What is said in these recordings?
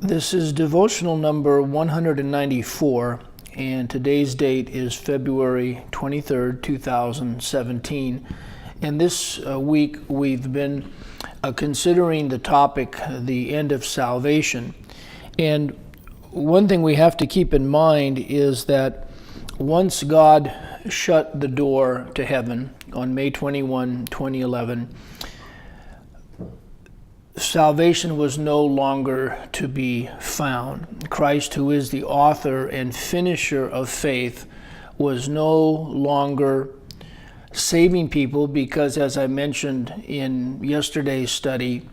This is devotional number 194, and today's date is February 23rd, 2017. And this week we've been considering the topic, the end of salvation. And one thing we have to keep in mind is that once God shut the door to heaven on May 21, 2011, salvation was no longer to be found. Christ, who is the author and finisher of faith, was no longer saving people because, as I mentioned in yesterday's study,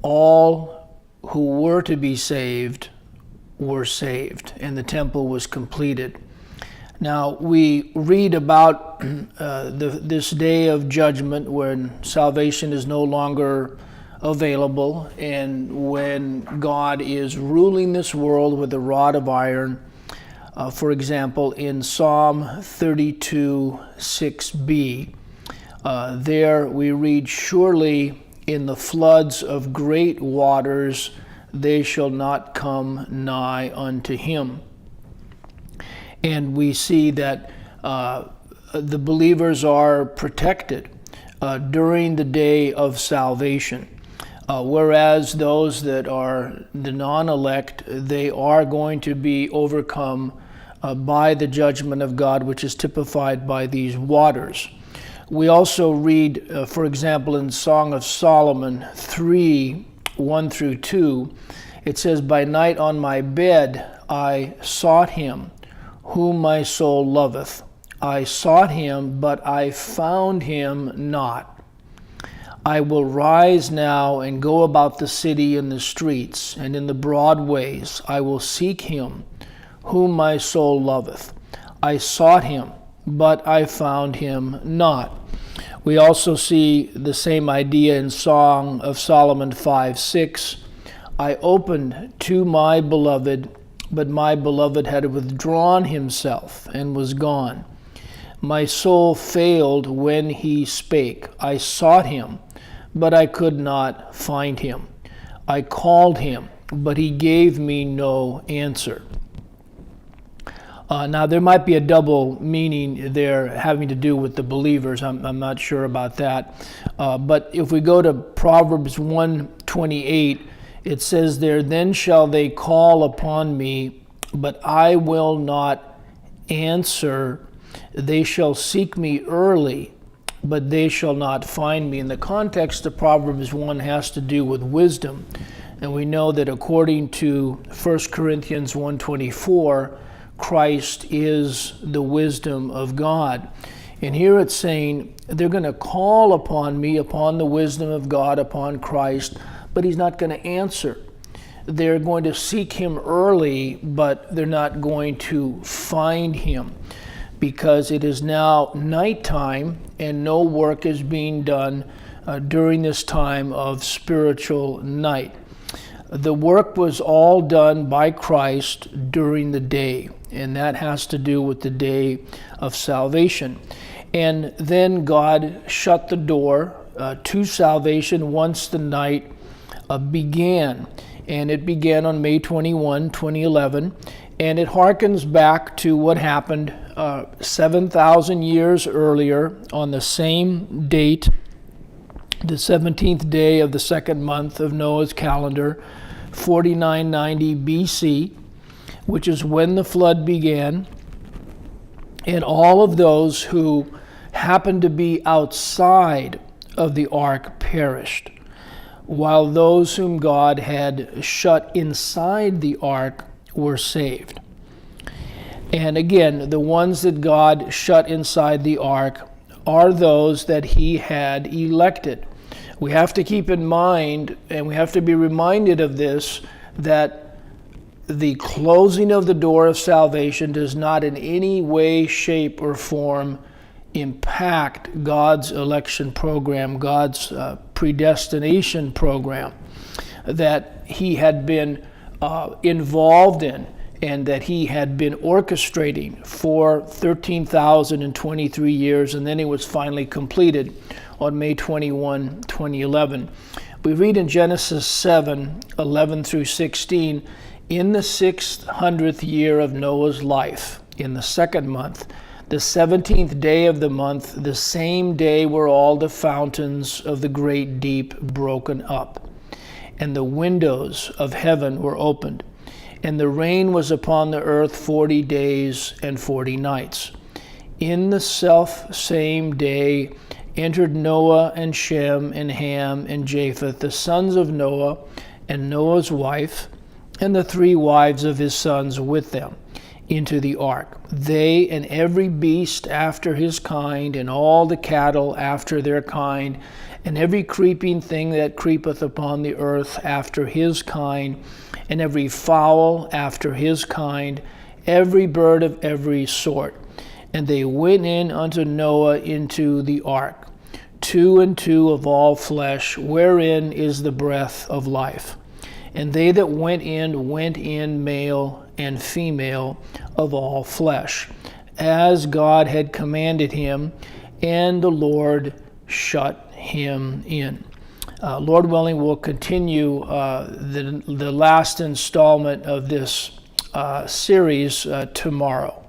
all who were to be saved were saved, and the temple was completed. Now, we read about this day of judgment when salvation is no longer available, and when God is ruling this world with a rod of iron. For example, in Psalm 32, 6b, there we read, "Surely in the floods of great waters they shall not come nigh unto him." And we see that the believers are protected during the day of salvation. Whereas those that are the non-elect, they are going to be overcome by the judgment of God, which is typified by these waters. We also read, for example, in Song of Solomon 3, 1 through 2, it says, "By night on my bed I sought him, whom my soul loveth. I sought him, but I found him not. I will rise now and go about the city in the streets, and in the broad ways I will seek him, whom my soul loveth. I sought him, but I found him not." We also see the same idea in Song of Solomon 5:6. "I opened to my beloved, but my beloved had withdrawn himself and was gone. My soul failed when he spake. I sought him, but I could not find him. I called him, but he gave me no answer." Now, there might be a double meaning there having to do with the believers. I'm not sure about that. But if we go to Proverbs 1:28, it says there, "Then shall they call upon me, but I will not answer. They shall seek me early, but they shall not find me." In the context of Proverbs 1 has to do with wisdom. And we know that according to 1 Corinthians 1:24, Christ is the wisdom of God. And here it's saying they're going to call upon me, upon the wisdom of God, upon Christ, but he's not going to answer. They're going to seek him early, but they're not going to find him, because it is now nighttime and no work is being done during this time of spiritual night. The work was all done by Christ during the day, and that has to do with the day of salvation. And then God shut the door to salvation once the night began. And it began on May 21, 2011, and it harkens back to what happened 7,000 years earlier on the same date, the 17th day of the second month of Noah's calendar, 4990 BC, which is when the flood began. And all of those who happened to be outside of the ark perished, while those whom God had shut inside the ark were saved. And again, the ones that God shut inside the ark are those that he had elected. We have to keep in mind, and we have to be reminded of this, that the closing of the door of salvation does not in any way, shape, or form impact God's election program, God's predestination program that he had been involved in and that he had been orchestrating for 13,023 years, and then it was finally completed on May 21, 2011. We read in Genesis 7:11 through 16, in the 600th year of Noah's life, in the second month, the 17th day of the month, the same day were all the fountains of the great deep broken up, and the windows of heaven were opened, and the rain was upon the earth 40 days and 40 nights. In the self same day entered Noah and Shem and Ham and Japheth, the sons of Noah, and Noah's wife, and the 3 wives of his sons with them, into the ark. They and every beast after his kind, and all the cattle after their kind, and every creeping thing that creepeth upon the earth after his kind, and every fowl after his kind, every bird of every sort. And they went in unto Noah into the ark, 2 and 2 of all flesh, wherein is the breath of life. And they that went in male and female of all flesh, as God had commanded him, and the Lord shut him in. Lord willing, we'll continue the last installment of this series tomorrow.